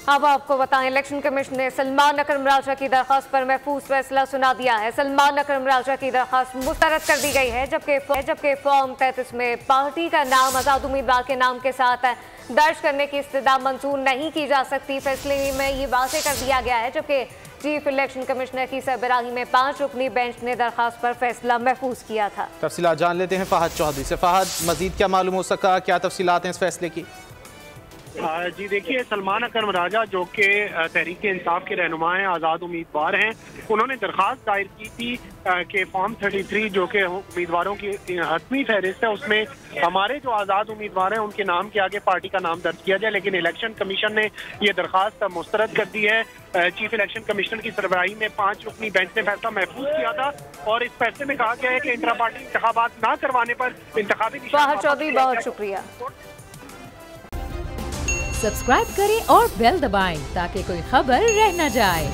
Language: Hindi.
अब आपको बताएं, इलेक्शन कमीशन ने सलमान अकरम राजा की दरखास्त पर महफूज फैसला सुना दिया है। सलमान अकरम राजा की दरखास्त मुस्तरद कर दी गई है, जबकि फॉर्म 33 में पार्टी का नाम आजाद उम्मीदवार के नाम के साथ दर्ज करने की इस्तदा मंजूर नहीं की जा सकती। फैसले में ये वाज़ेह कर दिया गया है, जबकि चीफ इलेक्शन कमिश्नर की सरबराही में 5 रुकनी बेंच ने दरखास्त पर फैसला महफूज किया था। तफसीलात जान लेते हैं फहद चौधरी से। फहद, मजीद क्या मालूम हो सका, क्या तफसीलात हैं इस फैसले की? जी देखिए, सलमान अकरम राजा जो कि तहरीक इंसाफ के रहनुमा हैं, आज़ाद उम्मीदवार हैं, उन्होंने दरख्वास्त दायर की थी कि फॉर्म 33 जो कि उम्मीदवारों की हतमी फहरिस्त है, उसमें हमारे जो आज़ाद उम्मीदवार हैं उनके नाम के आगे पार्टी का नाम दर्ज किया जाए। लेकिन इलेक्शन कमीशन ने ये दरख्वास्त मुस्तरद कर दी है। चीफ इलेक्शन कमिश्नर की सरबराही में 5 रुकनी बेंच ने फैसला महफूज किया था और इस फैसले में कहा गया है कि इंट्रा पार्टी इंतखाबात ना करवाने पर इंतखाबी चौधरी, बहुत शुक्रिया। सब्सक्राइब करें और बेल दबाएं ताकि कोई खबर रह न जाए।